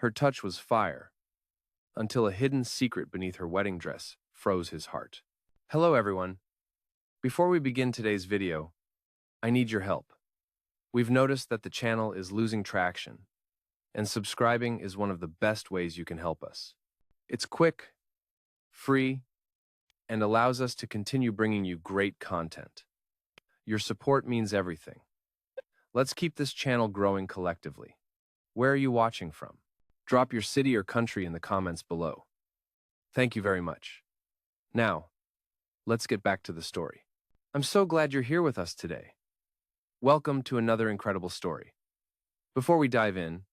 Her touch was fire, until a hidden secret beneath her wedding dress froze his heart. Hello everyone. Before we begin today's video, I need your help. We've noticed that the channel is losing traction, and subscribing is one of the best ways you can help us. It's quick, free, and allows us to continue bringing you great content. Your support means everything. Let's keep this channel growing collectively. Where are you watching from? Drop your city or country in the comments below. Thank you very much. Now, let's get back to the story. I'm so glad you're here with us today. Welcome to another incredible story. Before we dive in,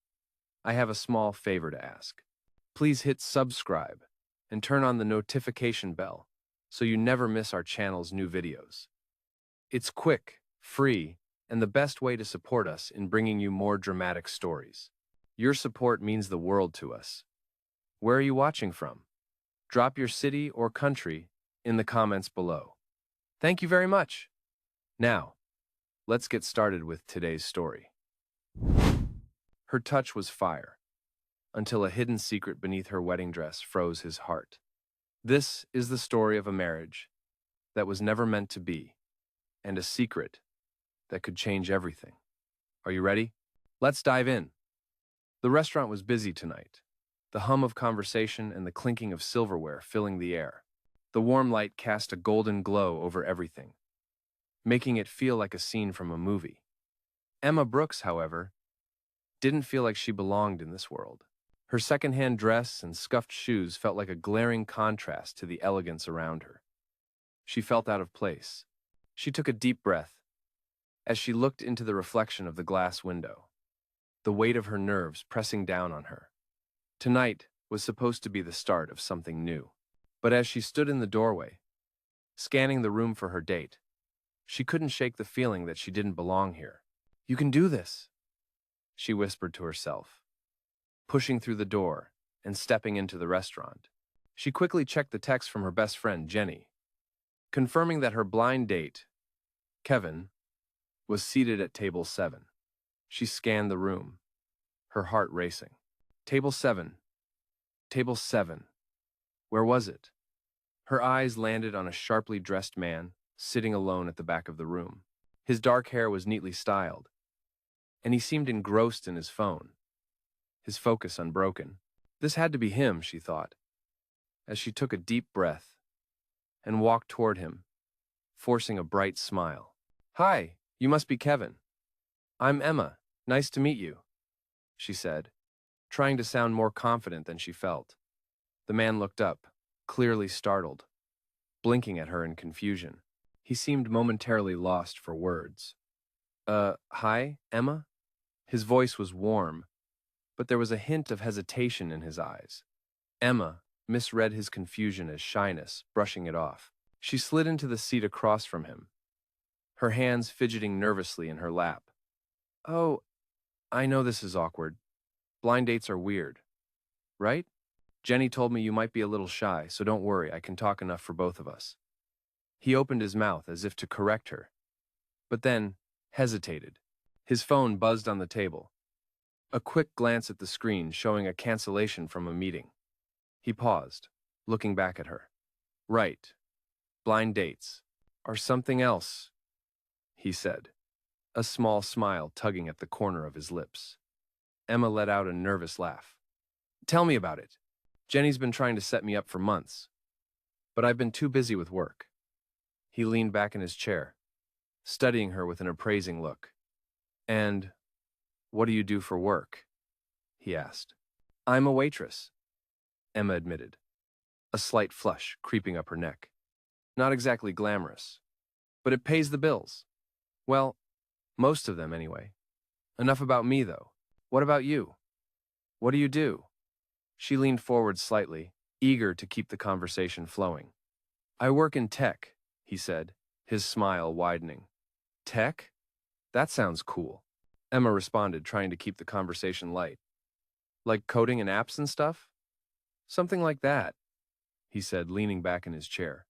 I have a small favor to ask. Please hit subscribe and turn on the notification bell so you never miss our channel's new videos. It's quick, free, and the best way to support us in bringing you more dramatic stories. Your support means the world to us. Where are you watching from? Drop your city or country in the comments below. Thank you very much. Now, let's get started with today's story. Her touch was fire, until a hidden secret beneath her wedding dress froze his heart. This is the story of a marriage that was never meant to be, and a secret that could change everything. Are you ready? Let's dive in. The restaurant was busy tonight, the hum of conversation and the clinking of silverware filling the air. The warm light cast a golden glow over everything, making it feel like a scene from a movie. Emma Brooks, however, didn't feel like she belonged in this world. Her secondhand dress and scuffed shoes felt like a glaring contrast to the elegance around her. She felt out of place. She took a deep breath as she looked into the reflection of the glass window, the weight of her nerves pressing down on her. Tonight was supposed to be the start of something new. But as she stood in the doorway, scanning the room for her date, she couldn't shake the feeling that she didn't belong here. "You can do this," she whispered to herself, pushing through the door and stepping into the restaurant. She quickly checked the text from her best friend, Jenny, confirming that her blind date, Kevin, was seated at table 7. She scanned the room, her heart racing. Table 7. Table 7. Where was it? Her eyes landed on a sharply dressed man sitting alone at the back of the room. His dark hair was neatly styled, and he seemed engrossed in his phone, his focus unbroken. This had to be him, she thought, as she took a deep breath and walked toward him, forcing a bright smile. "Hi, you must be Kevin. I'm Emma. Nice to meet you," she said, trying to sound more confident than she felt. The man looked up, clearly startled, blinking at her in confusion. He seemed momentarily lost for words. Hi, Emma?" His voice was warm, but there was a hint of hesitation in his eyes. Emma misread his confusion as shyness, brushing it off. She slid into the seat across from him, her hands fidgeting nervously in her lap. "Oh, I know this is awkward. Blind dates are weird, right? Jenny told me you might be a little shy, so don't worry, I can talk enough for both of us." He opened his mouth as if to correct her, but then hesitated. His phone buzzed on the table, a quick glance at the screen showing a cancellation from a meeting. He paused, looking back at her. "Right. Blind dates are something else," he said, a small smile tugging at the corner of his lips. Emma let out a nervous laugh. "Tell me about it. Jenny's been trying to set me up for months, but I've been too busy with work." He leaned back in his chair, studying her with an appraising look. "And what do you do for work?" he asked. "I'm a waitress," Emma admitted, a slight flush creeping up her neck. "Not exactly glamorous, but it pays the bills. Well, most of them anyway. Enough about me, though. What about you? What do you do?" She leaned forward slightly, eager to keep the conversation flowing. "I work in tech," he said, his smile widening. "Tech? That sounds cool," Emma responded, trying to keep the conversation light. "Like coding in apps and stuff?" "Something like that," he said, leaning back in his chair.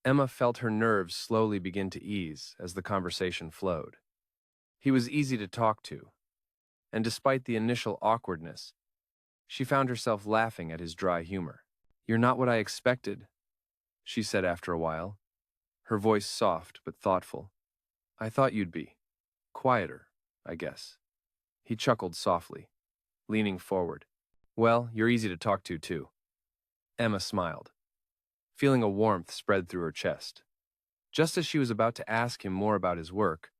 Emma felt her nerves slowly begin to ease as the conversation flowed. He was easy to talk to, and despite the initial awkwardness, She found herself laughing at his dry humor. "You're not what I expected," she said after a while, her voice soft but thoughtful. "I thought you'd be quieter, I guess." He chuckled softly, leaning forward. "Well, you're easy to talk to, too." Emma smiled, feeling a warmth spread through her chest. Just as she was about to ask him more about his work,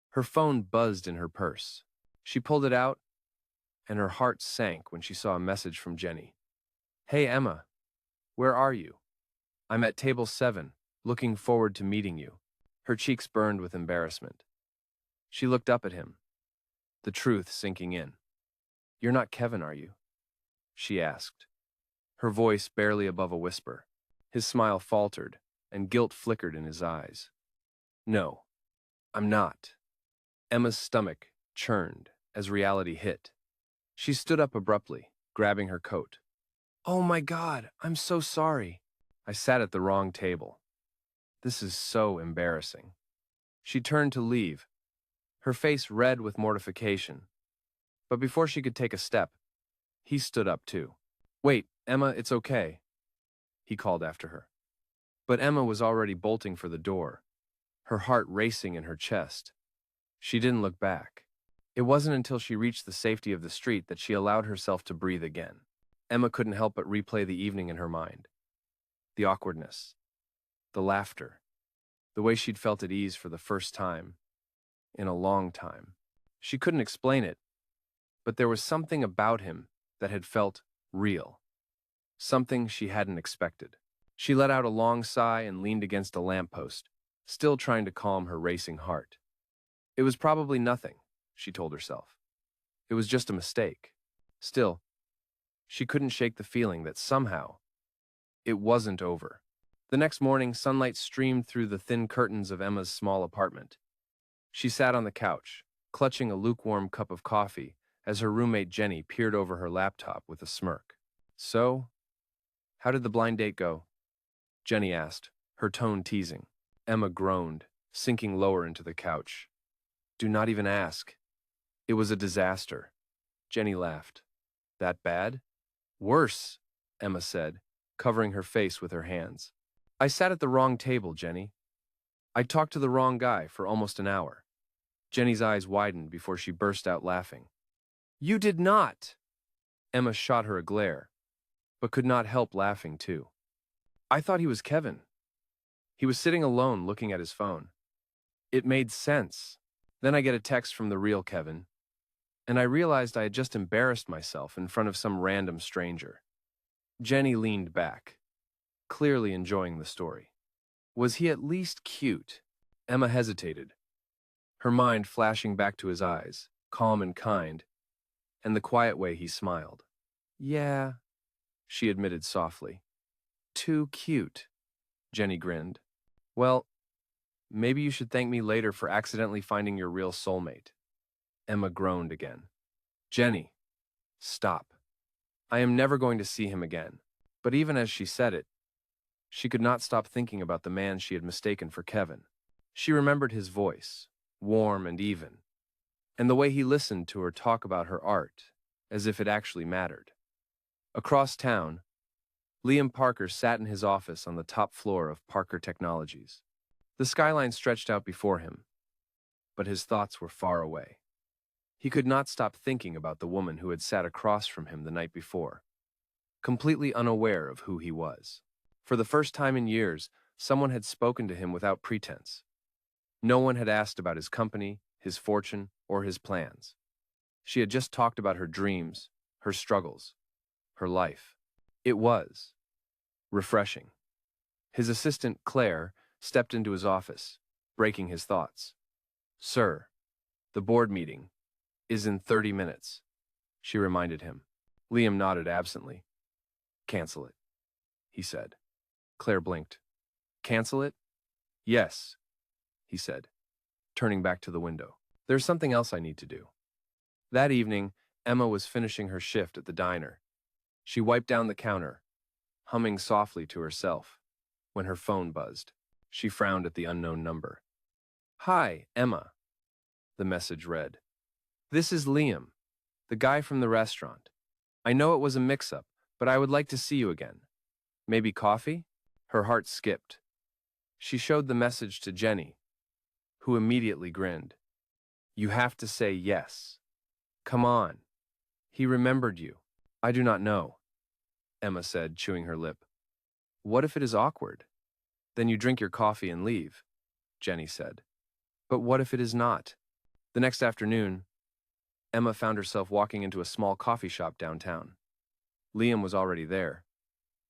her phone buzzed in her purse. She pulled it out, and her heart sank when she saw a message from Jenny. "Hey, Emma, where are you? I'm at table 7, looking forward to meeting you." Her cheeks burned with embarrassment. She looked up at him, the truth sinking in. "You're not Kevin, are you?" she asked, her voice barely above a whisper. His smile faltered, and guilt flickered in his eyes. "No, I'm not." Emma's stomach churned as reality hit. She stood up abruptly, grabbing her coat. "Oh my God, I'm so sorry. I sat at the wrong table. This is so embarrassing." She turned to leave, her face red with mortification. But before she could take a step, he stood up too. "Wait, Emma, it's okay," he called after her. But Emma was already bolting for the door, her heart racing in her chest. She didn't look back. It wasn't until she reached the safety of the street that she allowed herself to breathe again. Emma couldn't help but replay the evening in her mind. The awkwardness, the laughter, the way she'd felt at ease for the first time in a long time. She couldn't explain it, but there was something about him that had felt real, something she hadn't expected. She let out a long sigh and leaned against a lamppost, still trying to calm her racing heart. It was probably nothing, she told herself. It was just a mistake. Still, she couldn't shake the feeling that somehow it wasn't over. The next morning, sunlight streamed through the thin curtains of Emma's small apartment. She sat on the couch, clutching a lukewarm cup of coffee, as her roommate Jenny peered over her laptop with a smirk. "So, how did the blind date go?" Jenny asked, her tone teasing. Emma groaned, sinking lower into the couch. "Do not even ask. It was a disaster." Jenny laughed. "That bad?" "Worse," Emma said, covering her face with her hands. "I sat at the wrong table, Jenny. I talked to the wrong guy for almost an hour." Jenny's eyes widened before she burst out laughing. "You did not!" Emma shot her a glare, but could not help laughing too. "I thought he was Kevin." He was sitting alone looking at his phone. It made sense. Then I get a text from the real Kevin, and I realized I had just embarrassed myself in front of some random stranger. Jenny leaned back, clearly enjoying the story. Was he at least cute? Emma hesitated, her mind flashing back to his eyes, calm and kind, and the quiet way he smiled. "Yeah," she admitted softly. "Too cute." Jenny grinned. "Well, maybe you should thank me later for accidentally finding your real soulmate." Emma groaned again. "Jenny, stop. I am never going to see him again." But even as she said it, she could not stop thinking about the man she had mistaken for Kevin. She remembered his voice, warm and even, and the way he listened to her talk about her art, as if it actually mattered. Across town, Liam Parker sat in his office on the top floor of Parker Technologies. The skyline stretched out before him, but his thoughts were far away. He could not stop thinking about the woman who had sat across from him the night before, completely unaware of who he was. For the first time in years, someone had spoken to him without pretense. No one had asked about his company, his fortune, or his plans. She had just talked about her dreams, her struggles, her life. It was refreshing. His assistant, Claire, stepped into his office, breaking his thoughts. "Sir, the board meeting is in 30 minutes, she reminded him. Liam nodded absently. "Cancel it," he said. Claire blinked. "Cancel it?" "Yes," he said, turning back to the window. "There's something else I need to do." That evening, Emma was finishing her shift at the diner. She wiped down the counter, humming softly to herself, when her phone buzzed. She frowned at the unknown number. "Hi, Emma," the message read. "This is Liam, the guy from the restaurant. I know it was a mix-up, but I would like to see you again. Maybe coffee? Her heart skipped. She showed the message to Jenny, who immediately grinned. You have to say yes. Come on. He remembered you. I do not know, Emma said, chewing her lip. What if it is awkward? Then you drink your coffee and leave, Jenny said. But what if it is not? The next afternoon, Emma found herself walking into a small coffee shop downtown. Liam was already there,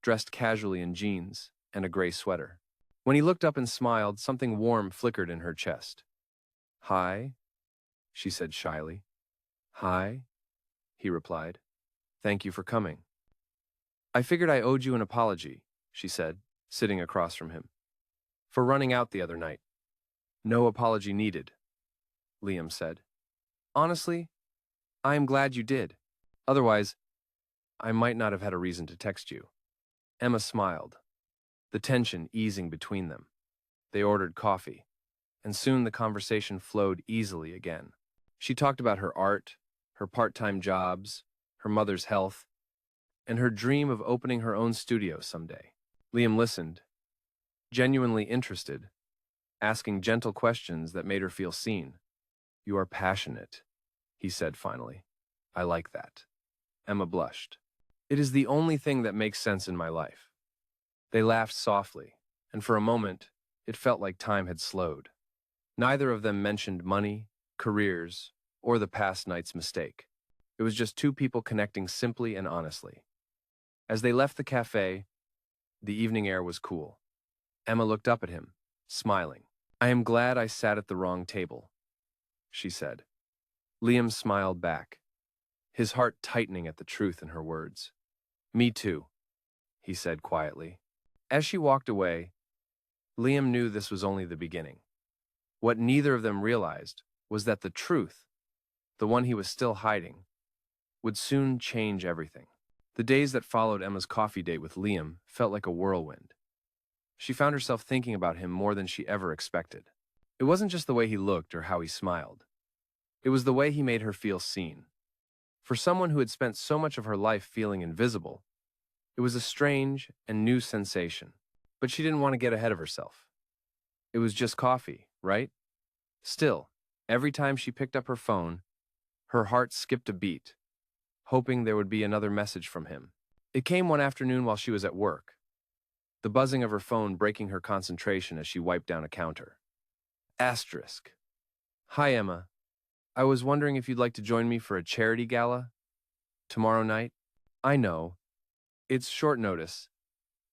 dressed casually in jeans and a gray sweater. When he looked up and smiled, something warm flickered in her chest. Hi, she said shyly. Hi, he replied. Thank you for coming. I figured I owed you an apology, she said, sitting across from him. For running out the other night. No apology needed, Liam said. Honestly, I am glad you did. Otherwise, I might not have had a reason to text you. Emma smiled, the tension easing between them. They ordered coffee, and soon the conversation flowed easily again. She talked about her art, her part-time jobs, her mother's health, and her dream of opening her own studio someday. Liam listened, genuinely interested, asking gentle questions that made her feel seen. You are passionate, he said finally. I like that. Emma blushed. It is the only thing that makes sense in my life. They laughed softly, and for a moment, it felt like time had slowed. Neither of them mentioned money, careers, or the past night's mistake. It was just two people connecting simply and honestly. As they left the cafe, the evening air was cool. Emma looked up at him, smiling. I am glad I sat at the wrong table, she said. Liam smiled back, his heart tightening at the truth in her words. Me too, he said quietly. As she walked away, Liam knew this was only the beginning. What neither of them realized was that the truth, the one he was still hiding, would soon change everything. The days that followed Emma's coffee date with Liam felt like a whirlwind. She found herself thinking about him more than she ever expected. It wasn't just the way he looked or how he smiled. It was the way he made her feel seen. For someone who had spent so much of her life feeling invisible, it was a strange and new sensation. But she didn't want to get ahead of herself. It was just coffee, right? Still, every time she picked up her phone, her heart skipped a beat, hoping there would be another message from him. It came one afternoon while she was at work, the buzzing of her phone breaking her concentration as she wiped down a counter. Asterisk. Hi, Emma. I was wondering if you'd like to join me for a charity gala tomorrow night. I know, it's short notice,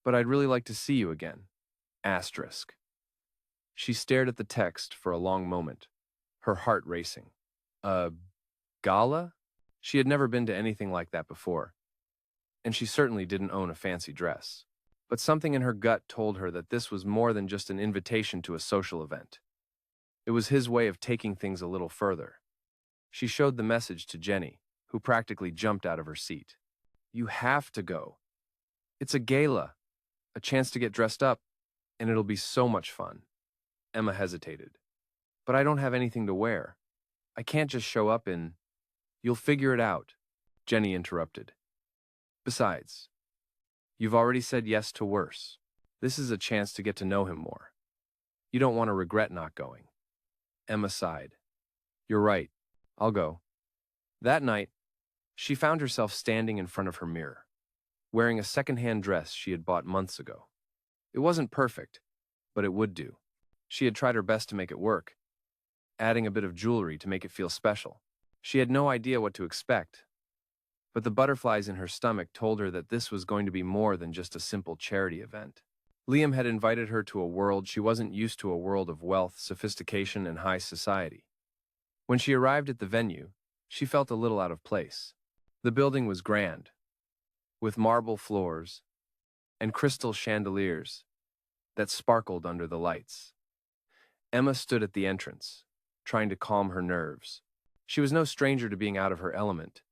but I'd really like to see you again. Asterisk. She stared at the text for a long moment, her heart racing. A gala? She had never been to anything like that before, and she certainly didn't own a fancy dress. But something in her gut told her that this was more than just an invitation to a social event. It was his way of taking things a little further. She showed the message to Jenny, who practically jumped out of her seat. You have to go. It's a gala, a chance to get dressed up, and it'll be so much fun. Emma hesitated. But I don't have anything to wear. I can't just show up in... You'll figure it out, Jenny interrupted. Besides, you've already said yes to worse. This is a chance to get to know him more. You don't want to regret not going. Emma sighed. You're right. I'll go. That night, she found herself standing in front of her mirror, wearing a second-hand dress she had bought months ago. It wasn't perfect, but it would do. She had tried her best to make it work, adding a bit of jewelry to make it feel special. She had no idea what to expect, but the butterflies in her stomach told her that this was going to be more than just a simple charity event. Liam had invited her to a world she wasn't used to, a world of wealth, sophistication, and high society. When she arrived at the venue, she felt a little out of place. The building was grand, with marble floors and crystal chandeliers that sparkled under the lights. Emma stood at the entrance, trying to calm her nerves. She was no stranger to being out of her element,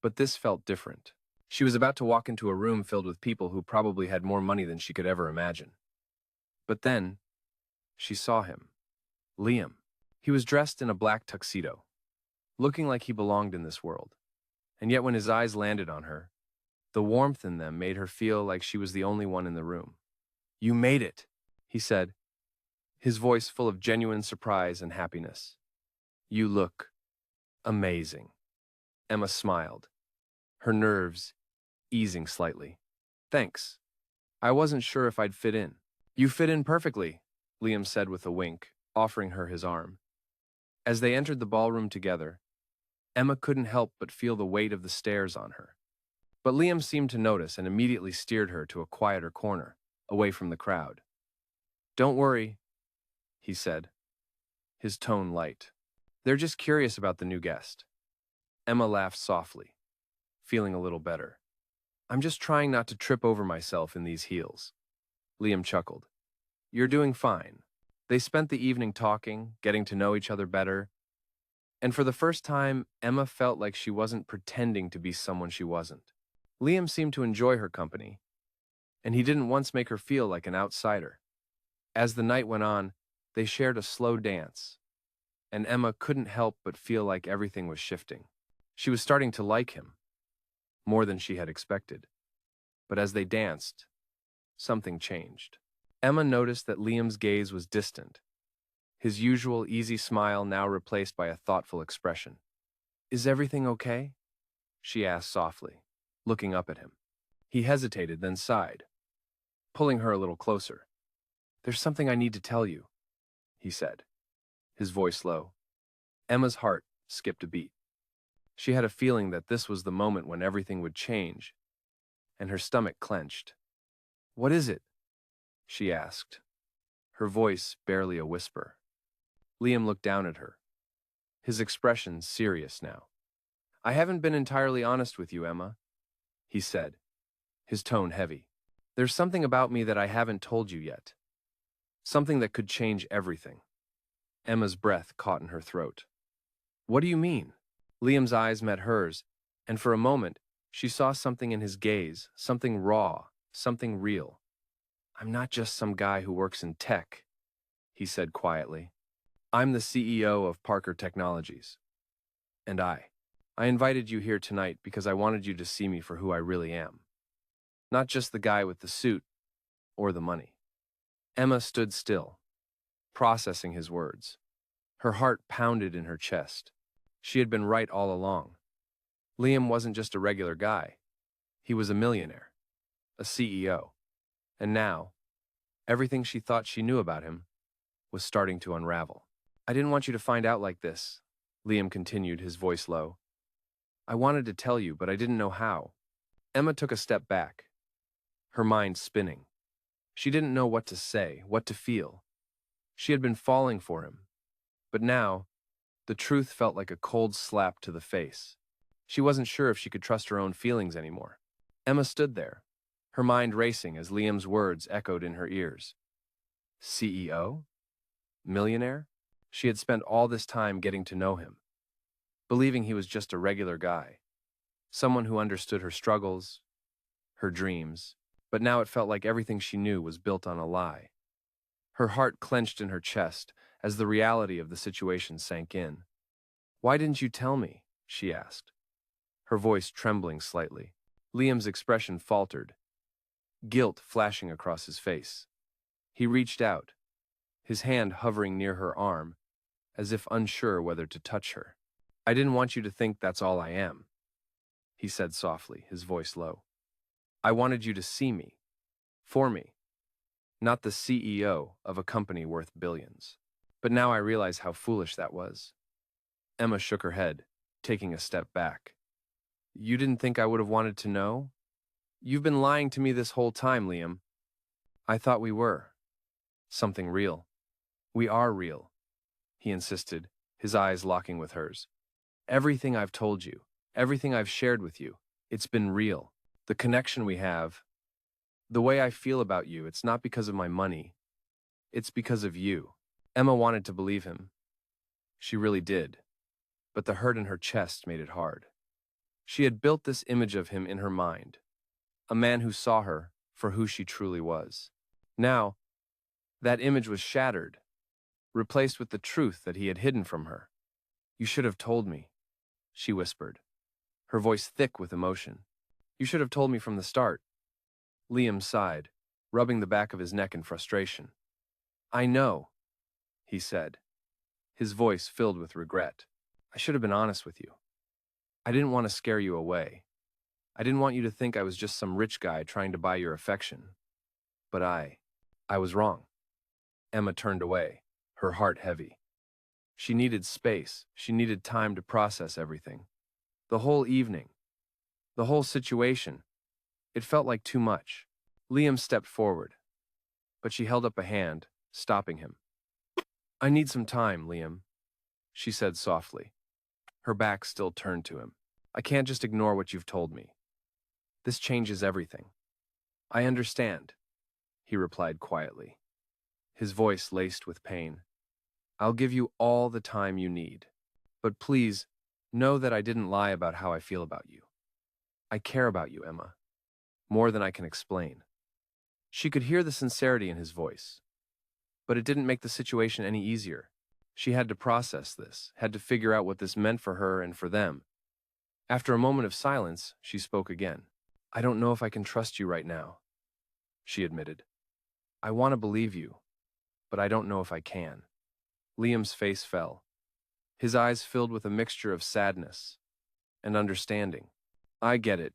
but this felt different. She was about to walk into a room filled with people who probably had more money than she could ever imagine. But then, she saw him. Liam. He was dressed in a black tuxedo, looking like he belonged in this world. And yet when his eyes landed on her, the warmth in them made her feel like she was the only one in the room. "You made it," he said, his voice full of genuine surprise and happiness. "You look amazing." Emma smiled, her nerves easing slightly. "Thanks. I wasn't sure if I'd fit in." "You fit in perfectly," Liam said with a wink, offering her his arm. As they entered the ballroom together, Emma couldn't help but feel the weight of the stares on her. But Liam seemed to notice and immediately steered her to a quieter corner, away from the crowd. "Don't worry," he said, his tone light. "They're just curious about the new guest." Emma laughed softly, feeling a little better. "I'm just trying not to trip over myself in these heels." Liam chuckled. "You're doing fine." They spent the evening talking, getting to know each other better, and for the first time, Emma felt like she wasn't pretending to be someone she wasn't. Liam seemed to enjoy her company, and he didn't once make her feel like an outsider. As the night went on, they shared a slow dance, and Emma couldn't help but feel like everything was shifting. She was starting to like him, more than she had expected. But as they danced, something changed. Emma noticed that Liam's gaze was distant, his usual easy smile now replaced by a thoughtful expression. "Is everything okay?" she asked softly, looking up at him. He hesitated, then sighed, pulling her a little closer. "There's something I need to tell you," he said, his voice low. Emma's heart skipped a beat. She had a feeling that this was the moment when everything would change, and her stomach clenched. "What is it?" she asked, her voice barely a whisper. Liam looked down at her, his expression serious now. "I haven't been entirely honest with you, Emma," he said, his tone heavy. "There's something about me that I haven't told you yet. Something that could change everything." Emma's breath caught in her throat. "What do you mean?" Liam's eyes met hers, and for a moment, she saw something in his gaze, something raw, something real. "I'm not just some guy who works in tech," he said quietly. "I'm the CEO of Parker Technologies. And I invited you here tonight because I wanted you to see me for who I really am. Not just the guy with the suit or the money." Emma stood still, processing his words. Her heart pounded in her chest. She had been right all along. Liam wasn't just a regular guy. He was a millionaire, a CEO. And now, everything she thought she knew about him was starting to unravel. "I didn't want you to find out like this," Liam continued, his voice low. "I wanted to tell you, but I didn't know how." Emma took a step back, her mind spinning. She didn't know what to say, what to feel. She had been falling for him, but now, the truth felt like a cold slap to the face. She wasn't sure if she could trust her own feelings anymore. Emma stood there, her mind racing as Liam's words echoed in her ears. CEO? Millionaire? She had spent all this time getting to know him, believing he was just a regular guy, someone who understood her struggles, her dreams, but now it felt like everything she knew was built on a lie. Her heart clenched in her chest as the reality of the situation sank in. "Why didn't you tell me?" she asked, her voice trembling slightly. Liam's expression faltered, guilt flashing across his face. He reached out, his hand hovering near her arm, as if unsure whether to touch her. "I didn't want you to think that's all I am," he said softly, his voice low. "I wanted you to see me, for me, not the CEO of a company worth billions. But now I realize how foolish that was." Emma shook her head, taking a step back. "You didn't think I would have wanted to know? You've been lying to me this whole time, Liam. I thought we were something real." "We are real," he insisted, his eyes locking with hers. "Everything I've told you, everything I've shared with you, it's been real. The connection we have, the way I feel about you, it's not because of my money. It's because of you." Emma wanted to believe him. She really did. But the hurt in her chest made it hard. She had built this image of him in her mind, a man who saw her for who she truly was. Now, that image was shattered, replaced with the truth that he had hidden from her. "You should have told me," she whispered, her voice thick with emotion. You should have told me from the start. Liam sighed, rubbing the back of his neck in frustration. I know, he said, his voice filled with regret. I should have been honest with you. I didn't want to scare you away. I didn't want you to think I was just some rich guy trying to buy your affection. But I was wrong. Emma turned away, her heart heavy. She needed space. She needed time to process everything. The whole evening, the whole situation, it felt like too much. Liam stepped forward, but she held up a hand, stopping him. I need some time, Liam, she said softly, her back still turned to him. I can't just ignore what you've told me. This changes everything. I understand, he replied quietly, his voice laced with pain. I'll give you all the time you need. But please, know that I didn't lie about how I feel about you. I care about you, Emma, more than I can explain. She could hear the sincerity in his voice, but it didn't make the situation any easier. She had to process this, had to figure out what this meant for her and for them. After a moment of silence, she spoke again. I don't know if I can trust you right now, she admitted. I want to believe you, but I don't know if I can. Liam's face fell. His eyes filled with a mixture of sadness and understanding. I get it,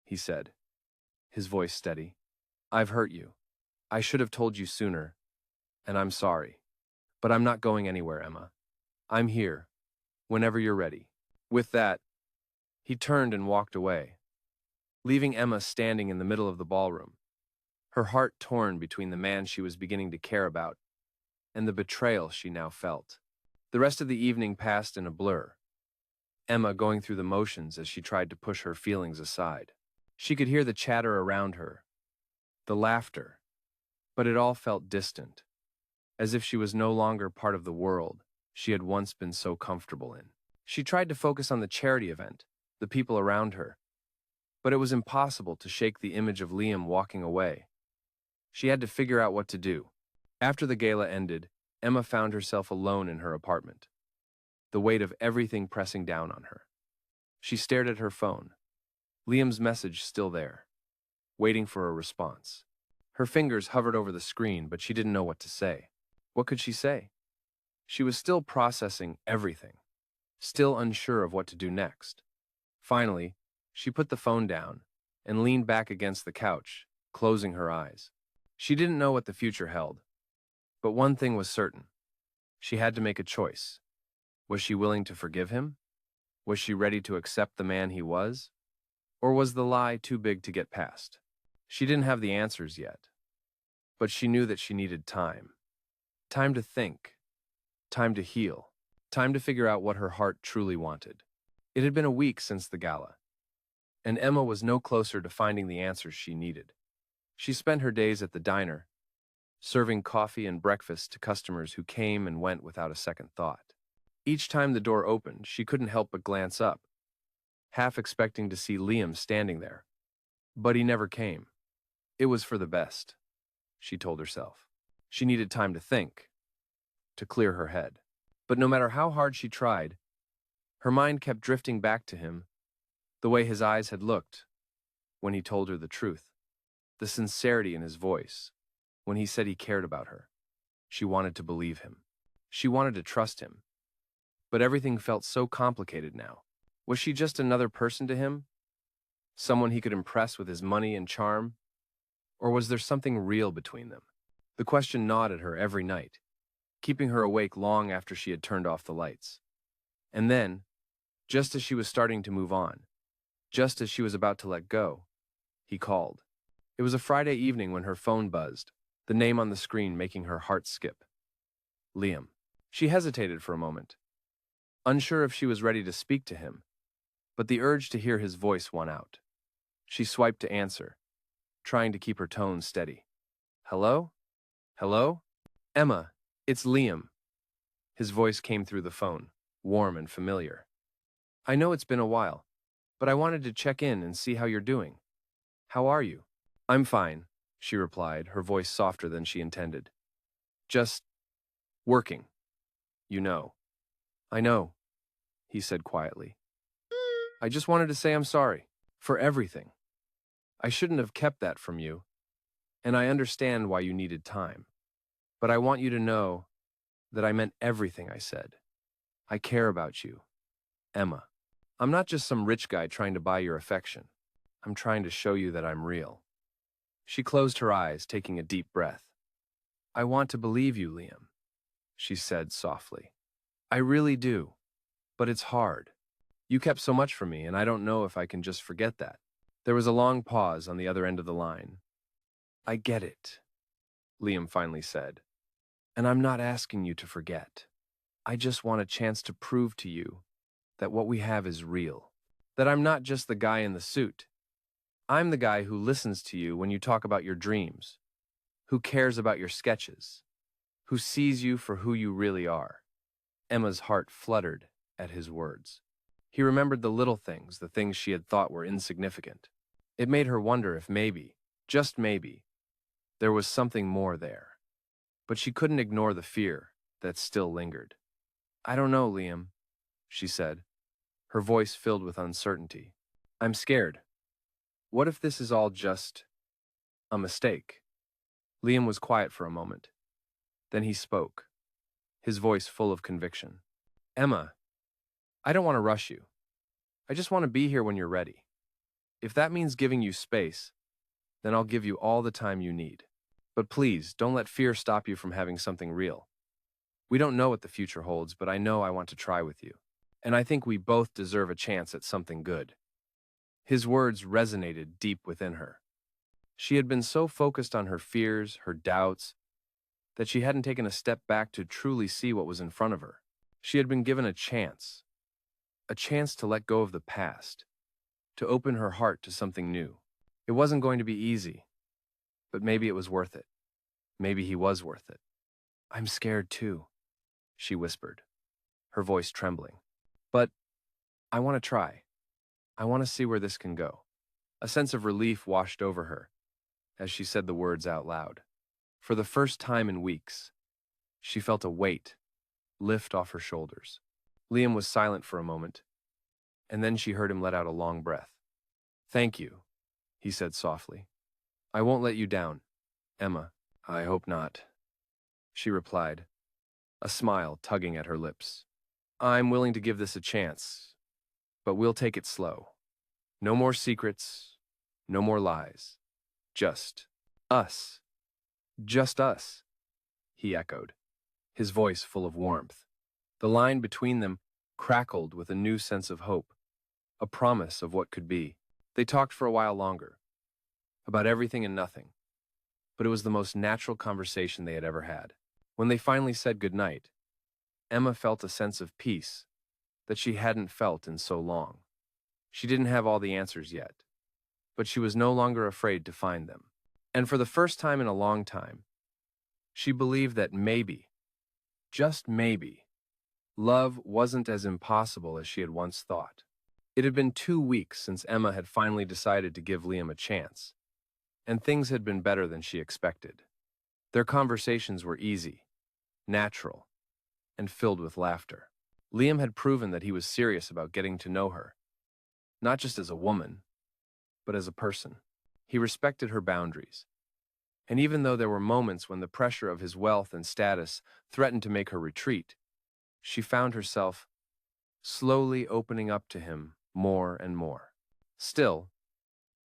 he said, his voice steady. I've hurt you. I should have told you sooner, and I'm sorry. But I'm not going anywhere, Emma. I'm here, whenever you're ready. With that, he turned and walked away, leaving Emma standing in the middle of the ballroom, her heart torn between the man she was beginning to care about and the betrayal she now felt. The rest of the evening passed in a blur, Emma going through the motions as she tried to push her feelings aside. She could hear the chatter around her, the laughter, but it all felt distant, as if she was no longer part of the world she had once been so comfortable in. She tried to focus on the charity event, the people around her, but it was impossible to shake the image of Liam walking away. She had to figure out what to do. After the gala ended, Emma found herself alone in her apartment, the weight of everything pressing down on her. She stared at her phone, Liam's message still there, waiting for a response. Her fingers hovered over the screen, but she didn't know what to say. What could she say? She was still processing everything, still unsure of what to do next. Finally, she put the phone down and leaned back against the couch, closing her eyes. She didn't know what the future held, but one thing was certain. She had to make a choice. Was she willing to forgive him? Was she ready to accept the man he was? Or was the lie too big to get past? She didn't have the answers yet, but she knew that she needed time. Time to think, time to heal, time to figure out what her heart truly wanted. It had been a week since the gala, and Emma was no closer to finding the answers she needed. She spent her days at the diner, serving coffee and breakfast to customers who came and went without a second thought. Each time the door opened, she couldn't help but glance up, half expecting to see Liam standing there. But he never came. It was for the best, she told herself. She needed time to think, to clear her head. But no matter how hard she tried, her mind kept drifting back to him, the way his eyes had looked when he told her the truth, the sincerity in his voice, when he said he cared about her. She wanted to believe him. She wanted to trust him. But everything felt so complicated now. Was she just another person to him? Someone he could impress with his money and charm? Or was there something real between them? The question gnawed at her every night, keeping her awake long after she had turned off the lights. And then, just as she was starting to move on, just as she was about to let go, he called. It was a Friday evening when her phone buzzed, the name on the screen making her heart skip. Liam. She hesitated for a moment, unsure if she was ready to speak to him, but the urge to hear his voice won out. She swiped to answer, trying to keep her tone steady. Hello? Hello? Emma, it's Liam. His voice came through the phone, warm and familiar. I know it's been a while, but I wanted to check in and see how you're doing. How are you? I'm fine, she replied, her voice softer than she intended. Just working. You know. I know, he said quietly. I just wanted to say I'm sorry for everything. I shouldn't have kept that from you, and I understand why you needed time. But I want you to know that I meant everything I said. I care about you, Emma. I'm not just some rich guy trying to buy your affection. I'm trying to show you that I'm real. She closed her eyes, taking a deep breath. I want to believe you, Liam, she said softly. I really do, but it's hard. You kept so much from me, and I don't know if I can just forget that. There was a long pause on the other end of the line. I get it, Liam finally said, and I'm not asking you to forget. I just want a chance to prove to you that what we have is real, that I'm not just the guy in the suit. I'm the guy who listens to you when you talk about your dreams, who cares about your sketches, who sees you for who you really are. Emma's heart fluttered at his words. He remembered the little things, the things she had thought were insignificant. It made her wonder if maybe, just maybe, there was something more there. But she couldn't ignore the fear that still lingered. I don't know, Liam, she said, her voice filled with uncertainty. I'm scared. What if this is all just a mistake? Liam was quiet for a moment. Then he spoke, his voice full of conviction. Emma, I don't want to rush you. I just want to be here when you're ready. If that means giving you space, then I'll give you all the time you need. But please, don't let fear stop you from having something real. We don't know what the future holds, but I know I want to try with you. And I think we both deserve a chance at something good. His words resonated deep within her. She had been so focused on her fears, her doubts, that she hadn't taken a step back to truly see what was in front of her. She had been given a chance to let go of the past, to open her heart to something new. It wasn't going to be easy, but maybe it was worth it. Maybe he was worth it. I'm scared too, she whispered, her voice trembling. But I want to try. I want to see where this can go. A sense of relief washed over her as she said the words out loud. For the first time in weeks, she felt a weight lift off her shoulders. Liam was silent for a moment, and then she heard him let out a long breath. Thank you, he said softly. I won't let you down, Emma. I hope not, she replied, a smile tugging at her lips. I'm willing to give this a chance, but we'll take it slow. No more secrets, no more lies. Just us. Just us, he echoed, his voice full of warmth. The line between them crackled with a new sense of hope, a promise of what could be. They talked for a while longer, about everything and nothing, but it was the most natural conversation they had ever had. When they finally said goodnight, Emma felt a sense of peace that she hadn't felt in so long. She didn't have all the answers yet, but she was no longer afraid to find them. And for the first time in a long time, she believed that maybe, just maybe, love wasn't as impossible as she had once thought. It had been 2 weeks since Emma had finally decided to give Liam a chance, and things had been better than she expected. Their conversations were easy, natural, and filled with laughter. Liam had proven that he was serious about getting to know her, not just as a woman, but as a person. He respected her boundaries, and even though there were moments when the pressure of his wealth and status threatened to make her retreat, she found herself slowly opening up to him more and more. Still,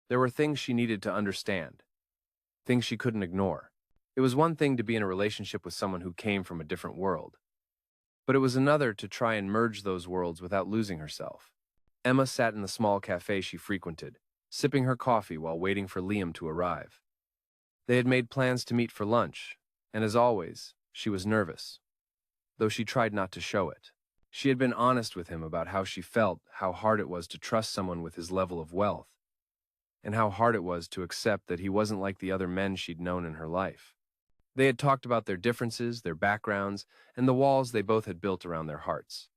there were things she needed to understand, things she couldn't ignore. It was one thing to be in a relationship with someone who came from a different world, but it was another to try and merge those worlds without losing herself. Emma sat in the small cafe she frequented, sipping her coffee while waiting for Liam to arrive. They had made plans to meet for lunch, and as always, she was nervous, though she tried not to show it. She had been honest with him about how she felt, how hard it was to trust someone with his level of wealth, and how hard it was to accept that he wasn't like the other men she'd known in her life. They had talked about their differences, their backgrounds, and the walls they both had built around their hearts.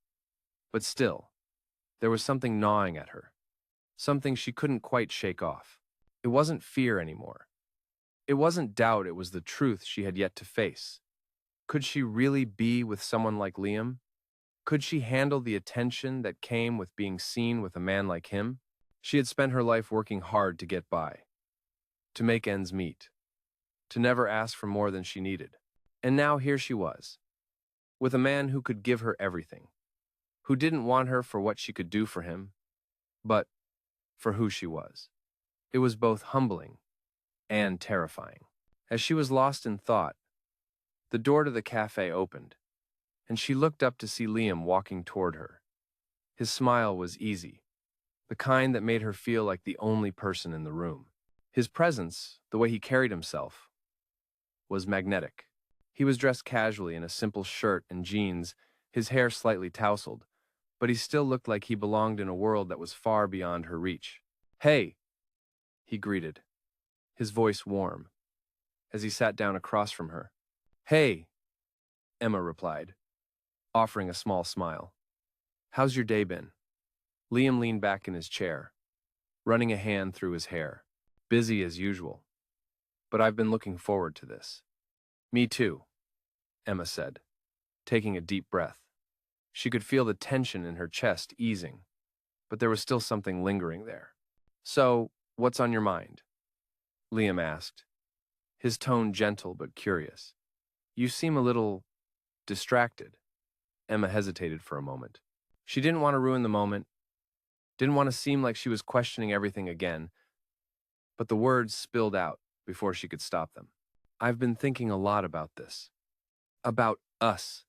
But still, there was something gnawing at her, something she couldn't quite shake off. It wasn't fear anymore. It wasn't doubt, it was the truth she had yet to face. Could she really be with someone like Liam? Could she handle the attention that came with being seen with a man like him? She had spent her life working hard to get by, to make ends meet, to never ask for more than she needed. And now here she was, with a man who could give her everything, who didn't want her for what she could do for him, but for who she was. It was both humbling and terrifying. As she was lost in thought, the door to the cafe opened, and she looked up to see Liam walking toward her. His smile was easy, the kind that made her feel like the only person in the room. His presence, the way he carried himself, was magnetic. He was dressed casually in a simple shirt and jeans, his hair slightly tousled, but he still looked like he belonged in a world that was far beyond her reach. "Hey," he greeted, his voice warm, as he sat down across from her. "Hey," Emma replied, offering a small smile. "How's your day been?" Liam leaned back in his chair, running a hand through his hair. "Busy as usual, but I've been looking forward to this." "Me too," Emma said, taking a deep breath. She could feel the tension in her chest easing, but there was still something lingering there. "So, what's on your mind?" Liam asked, his tone gentle but curious. "You seem a little distracted." Emma hesitated for a moment. She didn't want to ruin the moment, didn't want to seem like she was questioning everything again, but the words spilled out before she could stop them. "I've been thinking a lot about this. About us,"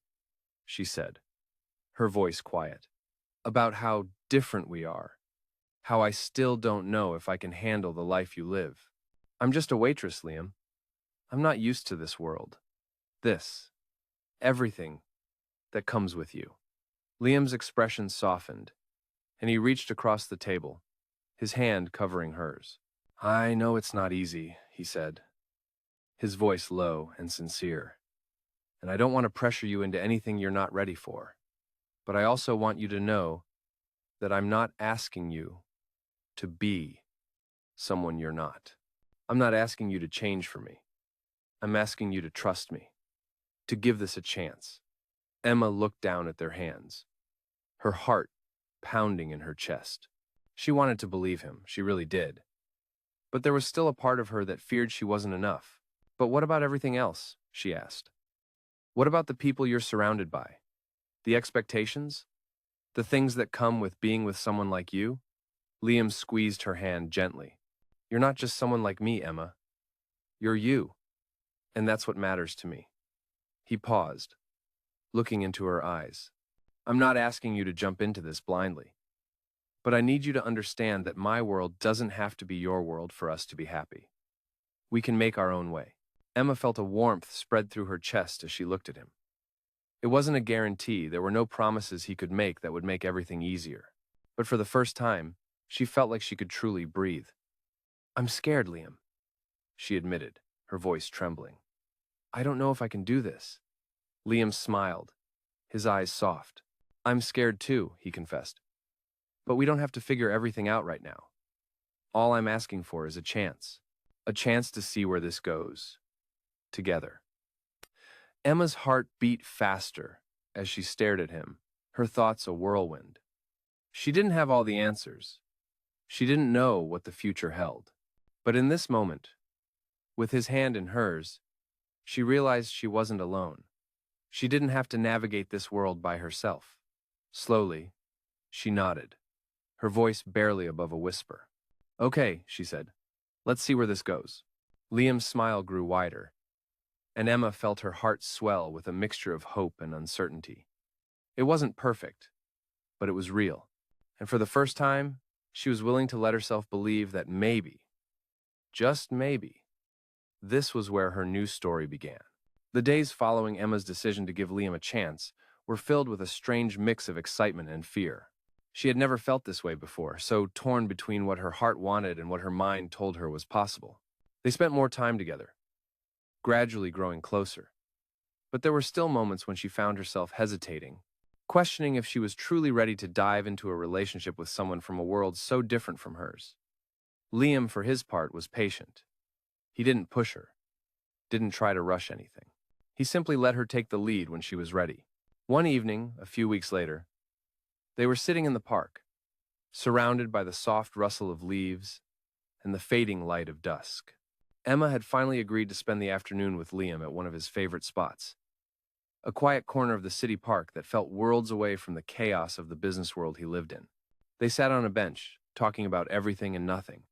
she said, her voice quiet. "About how different we are. How I still don't know if I can handle the life you live. I'm just a waitress, Liam. I'm not used to this world. This. Everything that comes with you." Liam's expression softened, and he reached across the table, his hand covering hers. "I know it's not easy," he said, his voice low and sincere. "And I don't want to pressure you into anything you're not ready for. But I also want you to know that I'm not asking you to be someone you're not. I'm not asking you to change for me. I'm asking you to trust me, to give this a chance." Emma looked down at their hands, her heart pounding in her chest. She wanted to believe him, she really did. But there was still a part of her that feared she wasn't enough. "But what about everything else?" she asked. "What about the people you're surrounded by? The expectations? The things that come with being with someone like you?" Liam squeezed her hand gently. "You're not just someone like me, Emma. You're you, and that's what matters to me." He paused, looking into her eyes. "I'm not asking you to jump into this blindly, but I need you to understand that my world doesn't have to be your world for us to be happy. We can make our own way." Emma felt a warmth spread through her chest as she looked at him. It wasn't a guarantee, there were no promises he could make that would make everything easier. But for the first time, she felt like she could truly breathe. "I'm scared, Liam," she admitted, her voice trembling. "I don't know if I can do this." Liam smiled, his eyes soft. "I'm scared too," he confessed. "But we don't have to figure everything out right now. All I'm asking for is a chance to see where this goes, together." Emma's heart beat faster as she stared at him, her thoughts a whirlwind. She didn't have all the answers. She didn't know what the future held. But in this moment, with his hand in hers, she realized she wasn't alone. She didn't have to navigate this world by herself. Slowly, she nodded, her voice barely above a whisper. "Okay," she said. "Let's see where this goes." Liam's smile grew wider, and Emma felt her heart swell with a mixture of hope and uncertainty. It wasn't perfect, but it was real. And for the first time, she was willing to let herself believe that maybe, just maybe, this was where her new story began. The days following Emma's decision to give Liam a chance were filled with a strange mix of excitement and fear. She had never felt this way before, so torn between what her heart wanted and what her mind told her was possible. They spent more time together, gradually growing closer. But there were still moments when she found herself hesitating, questioning if she was truly ready to dive into a relationship with someone from a world so different from hers. Liam, for his part, was patient. He didn't push her, didn't try to rush anything. He simply let her take the lead when she was ready. One evening, a few weeks later, they were sitting in the park, surrounded by the soft rustle of leaves and the fading light of dusk. Emma had finally agreed to spend the afternoon with Liam at one of his favorite spots, a quiet corner of the city park that felt worlds away from the chaos of the business world he lived in. They sat on a bench, talking about everything and nothing.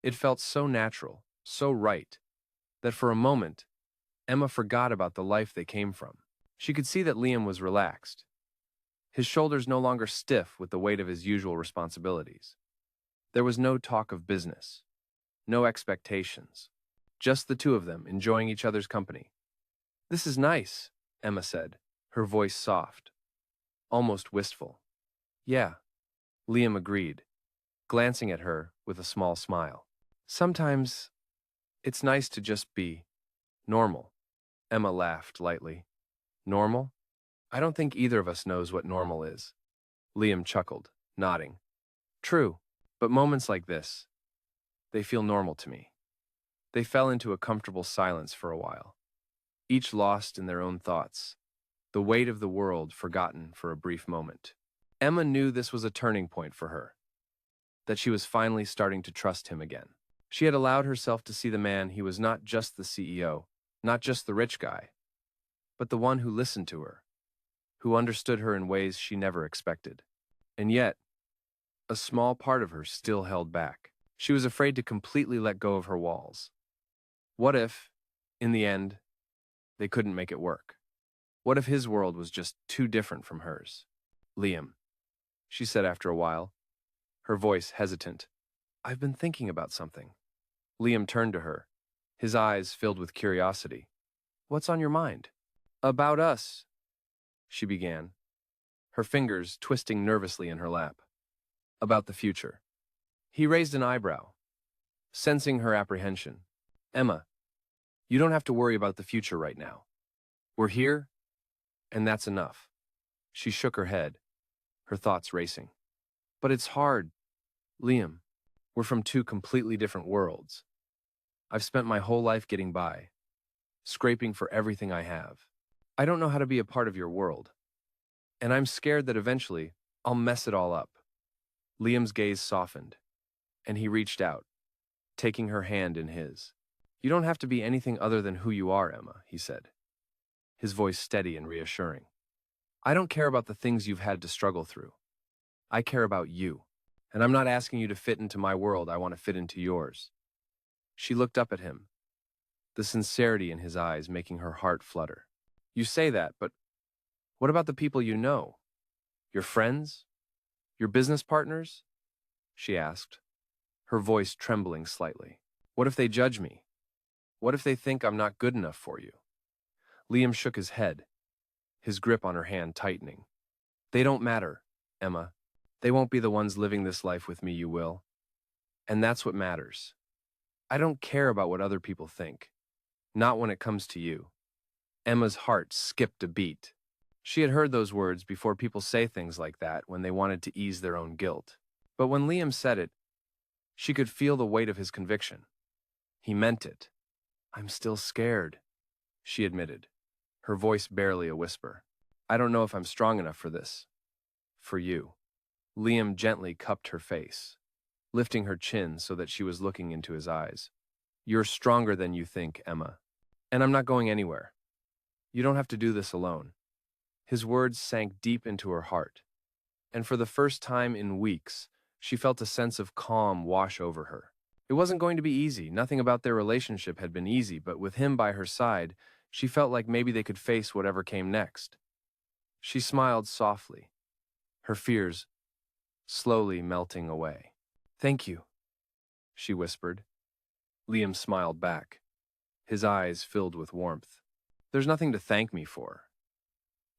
It felt so natural, so right, that for a moment, Emma forgot about the life they came from. She could see that Liam was relaxed, his shoulders no longer stiff with the weight of his usual responsibilities. There was no talk of business, no expectations, just the two of them enjoying each other's company. "This is nice," Emma said, her voice soft, almost wistful. "Yeah," Liam agreed, glancing at her with a small smile. "Sometimes it's nice to just be normal." Emma laughed lightly. "Normal? I don't think either of us knows what normal is." Liam chuckled, nodding. "True, but moments like this, they feel normal to me." They fell into a comfortable silence for a while, each lost in their own thoughts, the weight of the world forgotten for a brief moment. Emma knew this was a turning point for her, that she was finally starting to trust him again. She had allowed herself to see the man he was, not just the CEO, not just the rich guy, but the one who listened to her, who understood her in ways she never expected. And yet, a small part of her still held back. She was afraid to completely let go of her walls. What if, in the end, they couldn't make it work? What if his world was just too different from hers? "Liam," she said after a while, her voice hesitant, "I've been thinking about something." Liam turned to her, his eyes filled with curiosity. "What's on your mind?" "About us," she began, her fingers twisting nervously in her lap. "About the future." He raised an eyebrow, sensing her apprehension. "Emma, you don't have to worry about the future right now. We're here, and that's enough." She shook her head, her thoughts racing. "But it's hard, Liam. We're from two completely different worlds. I've spent my whole life getting by, scraping for everything I have. I don't know how to be a part of your world, and I'm scared that eventually I'll mess it all up." Liam's gaze softened, and he reached out, taking her hand in his. "You don't have to be anything other than who you are, Emma," he said, his voice steady and reassuring. "I don't care about the things you've had to struggle through. I care about you, and I'm not asking you to fit into my world. I want to fit into yours." She looked up at him, the sincerity in his eyes making her heart flutter. "You say that, but what about the people you know? Your friends? Your business partners?" she asked, her voice trembling slightly. "What if they judge me? What if they think I'm not good enough for you?" Liam shook his head, his grip on her hand tightening. "They don't matter, Emma. They won't be the ones living this life with me, you will. And that's what matters. I don't care about what other people think. Not when it comes to you." Emma's heart skipped a beat. She had heard those words before, people say things like that when they wanted to ease their own guilt. But when Liam said it, she could feel the weight of his conviction. He meant it. "I'm still scared," she admitted, her voice barely a whisper. "I don't know if I'm strong enough for this. For you." Liam gently cupped her face, lifting her chin so that she was looking into his eyes. "You're stronger than you think, Emma. And I'm not going anywhere. You don't have to do this alone." His words sank deep into her heart, and for the first time in weeks, she felt a sense of calm wash over her. It wasn't going to be easy. Nothing about their relationship had been easy, but with him by her side, she felt like maybe they could face whatever came next. She smiled softly, her fears slowly melting away. "Thank you," she whispered. Liam smiled back, his eyes filled with warmth. "There's nothing to thank me for.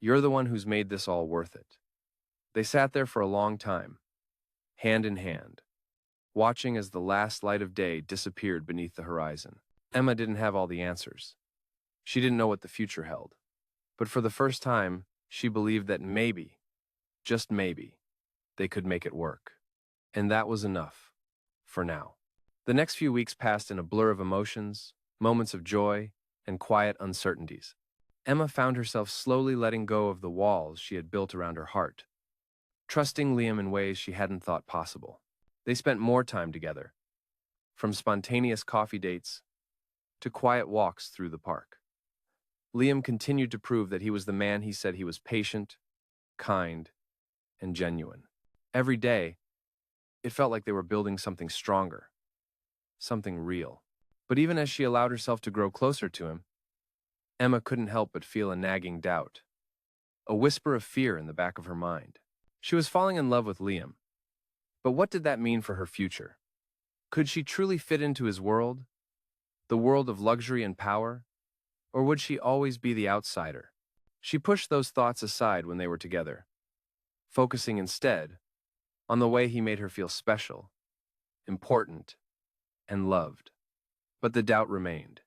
You're the one who's made this all worth it." They sat there for a long time, hand in hand, watching as the last light of day disappeared beneath the horizon. Emma didn't have all the answers. She didn't know what the future held. But for the first time, she believed that maybe, just maybe, they could make it work. And that was enough, for now. The next few weeks passed in a blur of emotions, moments of joy, and quiet uncertainties. Emma found herself slowly letting go of the walls she had built around her heart, trusting Liam in ways she hadn't thought possible. They spent more time together, from spontaneous coffee dates to quiet walks through the park. Liam continued to prove that he was the man he said he was: patient, kind, and genuine. Every day, it felt like they were building something stronger, something real. But even as she allowed herself to grow closer to him, Emma couldn't help but feel a nagging doubt, a whisper of fear in the back of her mind. She was falling in love with Liam, but what did that mean for her future? Could she truly fit into his world, the world of luxury and power, or would she always be the outsider? She pushed those thoughts aside when they were together, focusing instead on the way he made her feel special, important, and loved. But the doubt remained,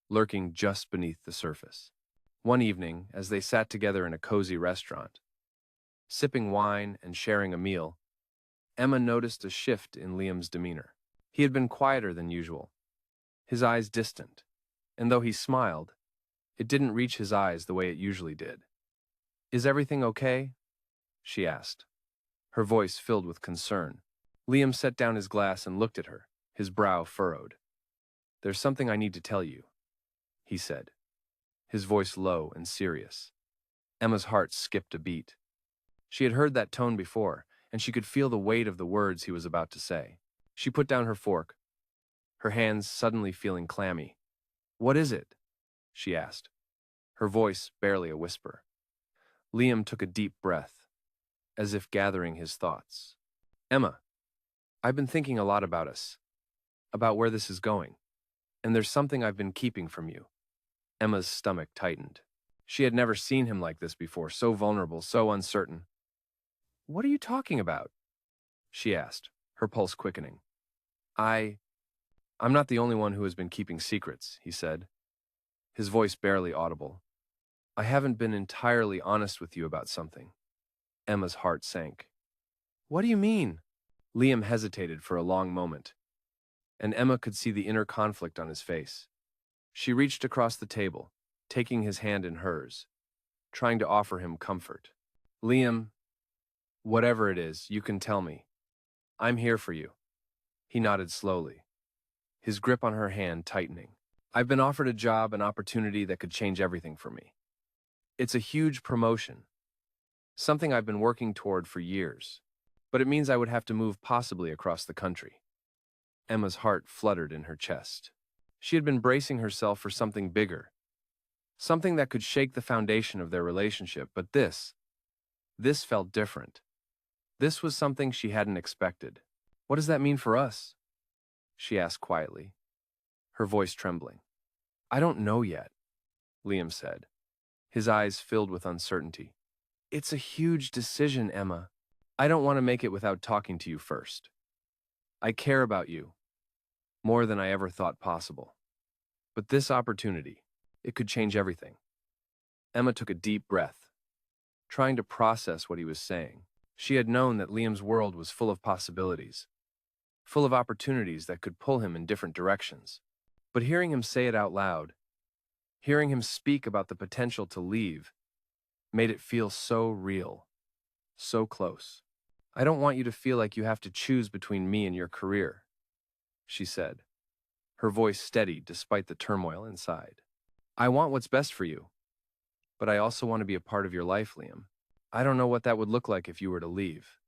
lurking just beneath the surface. One evening, as they sat together in a cozy restaurant, sipping wine and sharing a meal, Emma noticed a shift in Liam's demeanor. He had been quieter than usual, his eyes distant, and though he smiled, it didn't reach his eyes the way it usually did. "Is everything okay?" she asked, her voice filled with concern. Liam set down his glass and looked at her, his brow furrowed. "There's something I need to tell you," he said, his voice low and serious. Emma's heart skipped a beat. She had heard that tone before, and she could feel the weight of the words he was about to say. She put down her fork, her hands suddenly feeling clammy. "What is it?" she asked, her voice barely a whisper. Liam took a deep breath, as if gathering his thoughts. "Emma, I've been thinking a lot about us, about where this is going, and there's something I've been keeping from you." Emma's stomach tightened. She had never seen him like this before, so vulnerable, so uncertain. "What are you talking about?" she asked, her pulse quickening. I'm not the only one who has been keeping secrets," he said, his voice barely audible. "I haven't been entirely honest with you about something." Emma's heart sank. "What do you mean?" Liam hesitated for a long moment, and Emma could see the inner conflict on his face. She reached across the table, taking his hand in hers, trying to offer him comfort. "Liam, whatever it is, you can tell me. I'm here for you." He nodded slowly, his grip on her hand tightening. "I've been offered a job, an opportunity that could change everything for me. It's a huge promotion, something I've been working toward for years, but it means I would have to move possibly across the country." Emma's heart fluttered in her chest. She had been bracing herself for something bigger, something that could shake the foundation of their relationship, but this felt different. This was something she hadn't expected. "What does that mean for us?" she asked quietly, her voice trembling. "I don't know yet," Liam said, his eyes filled with uncertainty. "It's a huge decision, Emma. I don't want to make it without talking to you first. I care about you, more than I ever thought possible. But this opportunity, it could change everything." Emma took a deep breath, trying to process what he was saying. She had known that Liam's world was full of possibilities, full of opportunities that could pull him in different directions. But hearing him say it out loud, hearing him speak about the potential to leave, made it feel so real, so close. "I don't want you to feel like you have to choose between me and your career," she said, her voice steady despite the turmoil inside. "I want what's best for you, but I also want to be a part of your life, Liam. I don't know what that would look like if you were to leave."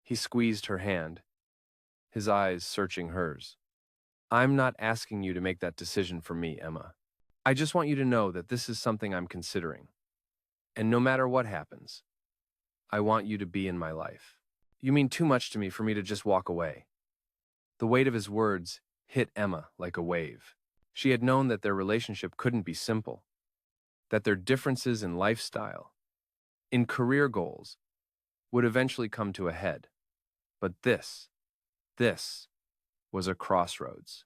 He squeezed her hand, his eyes searching hers. "I'm not asking you to make that decision for me, Emma. I just want you to know that this is something I'm considering. And no matter what happens, I want you to be in my life. You mean too much to me for me to just walk away." The weight of his words hit Emma like a wave. She had known that their relationship couldn't be simple, that their differences in lifestyle, in career goals, would eventually come to a head. But this was a crossroads.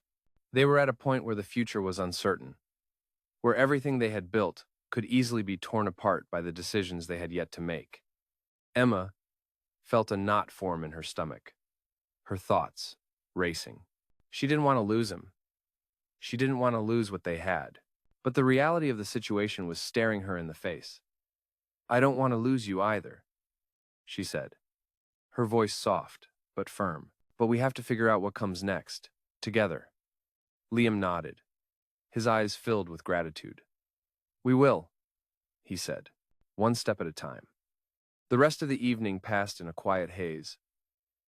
They were at a point where the future was uncertain, where everything they had built could easily be torn apart by the decisions they had yet to make. Emma felt a knot form in her stomach, her thoughts racing. She didn't want to lose him. She didn't want to lose what they had. But the reality of the situation was staring her in the face. "I don't want to lose you either," she said, her voice soft but firm. "But we have to figure out what comes next, together." Liam nodded, his eyes filled with gratitude. "We will," he said, one step at a time. The rest of the evening passed in a quiet haze,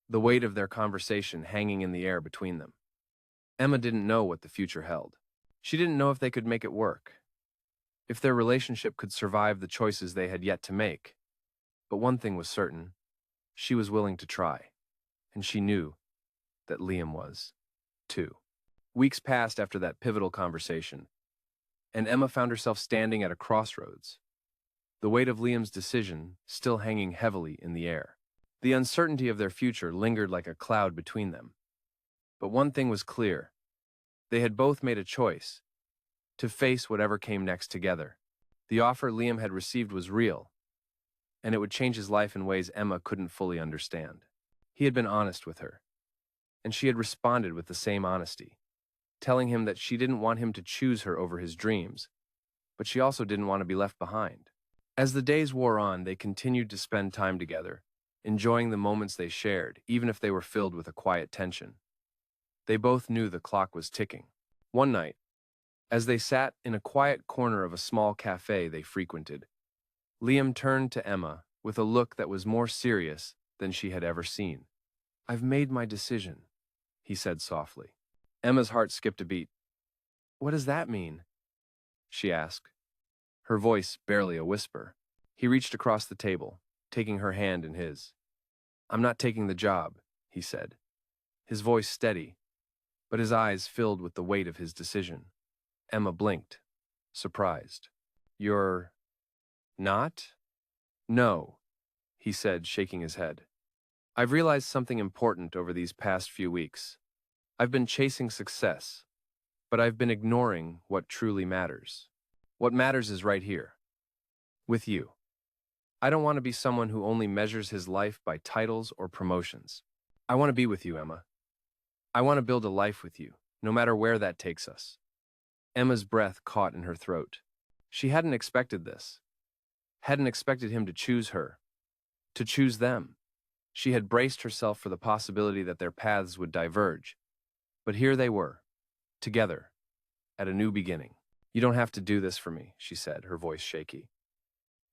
the weight of their conversation hanging in the air between them. Emma didn't know what the future held. She didn't know if they could make it work, if their relationship could survive the choices they had yet to make. But one thing was certain: she was willing to try, and she knew that Liam was, too. Weeks passed after that pivotal conversation, and Emma found herself standing at a crossroads, the weight of Liam's decision still hanging heavily in the air. The uncertainty of their future lingered like a cloud between them. But one thing was clear: they had both made a choice to face whatever came next together. The offer Liam had received was real, and it would change his life in ways Emma couldn't fully understand. He had been honest with her, and she had responded with the same honesty, telling him that she didn't want him to choose her over his dreams, but she also didn't want to be left behind. As the days wore on, they continued to spend time together, enjoying the moments they shared, even if they were filled with a quiet tension. They both knew the clock was ticking. One night, as they sat in a quiet corner of a small cafe they frequented, Liam turned to Emma with a look that was more serious than she had ever seen. "I've made my decision," he said softly. Emma's heart skipped a beat. "What does that mean?" she asked, her voice barely a whisper. He reached across the table, taking her hand in his. "I'm not taking the job," he said, his voice steady, but his eyes filled with the weight of his decision. Emma blinked, surprised. "You're not?" "No," he said, shaking his head. "I've realized something important over these past few weeks. I've been chasing success, but I've been ignoring what truly matters. What matters is right here, with you. I don't want to be someone who only measures his life by titles or promotions. I want to be with you, Emma. I want to build a life with you, no matter where that takes us." Emma's breath caught in her throat. She hadn't expected this, hadn't expected him to choose her, to choose them. She had braced herself for the possibility that their paths would diverge. But here they were, together, at a new beginning. "You don't have to do this for me," she said, her voice shaky.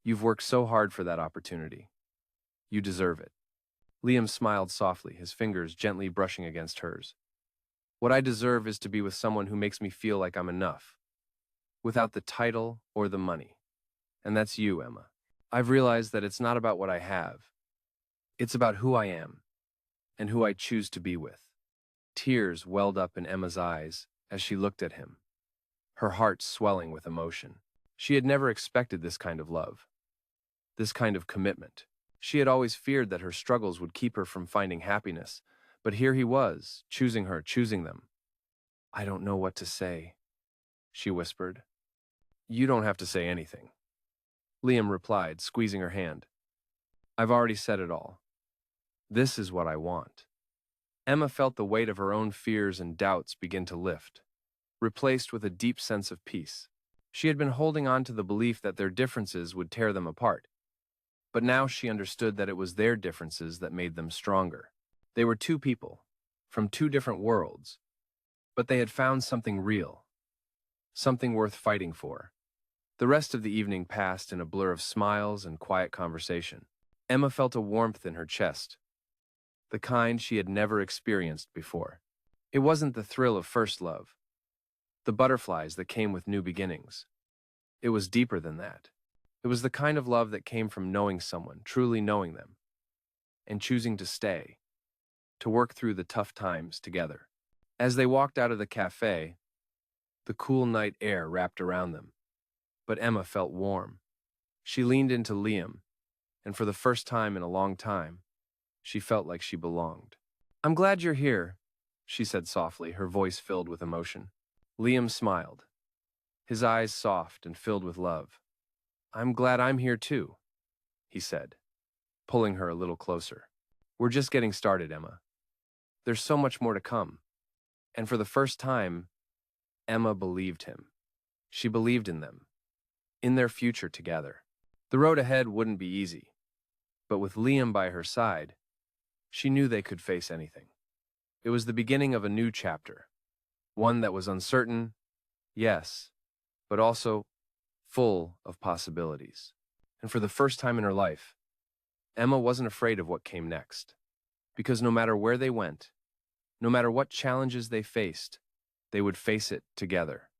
"You've worked so hard for that opportunity. You deserve it." Liam smiled softly, his fingers gently brushing against hers. "What I deserve is to be with someone who makes me feel like I'm enough, without the title or the money. And that's you, Emma. I've realized that it's not about what I have. It's about who I am and who I choose to be with." Tears welled up in Emma's eyes as she looked at him, her heart swelling with emotion. She had never expected this kind of love, this kind of commitment. She had always feared that her struggles would keep her from finding happiness, but here he was, choosing her, choosing them. "I don't know what to say," she whispered. "You don't have to say anything," Liam replied, squeezing her hand. "I've already said it all. This is what I want." Emma felt the weight of her own fears and doubts begin to lift, replaced with a deep sense of peace. She had been holding on to the belief that their differences would tear them apart, but now she understood that it was their differences that made them stronger. They were two people, from two different worlds, but they had found something real, something worth fighting for. The rest of the evening passed in a blur of smiles and quiet conversation. Emma felt a warmth in her chest, the kind she had never experienced before. It wasn't the thrill of first love, the butterflies that came with new beginnings. It was deeper than that. It was the kind of love that came from knowing someone, truly knowing them, and choosing to stay, to work through the tough times together. As they walked out of the cafe, the cool night air wrapped around them, but Emma felt warm. She leaned into Liam, and for the first time in a long time, she felt like she belonged. "I'm glad you're here," she said softly, her voice filled with emotion. Liam smiled, his eyes soft and filled with love. "I'm glad I'm here too," he said, pulling her a little closer. "We're just getting started, Emma. There's so much more to come." And for the first time, Emma believed him. She believed in them, in their future together. The road ahead wouldn't be easy, but with Liam by her side, she knew they could face anything. It was the beginning of a new chapter, one that was uncertain, yes, but also full of possibilities. And for the first time in her life, Emma wasn't afraid of what came next, because no matter where they went, no matter what challenges they faced, they would face it together.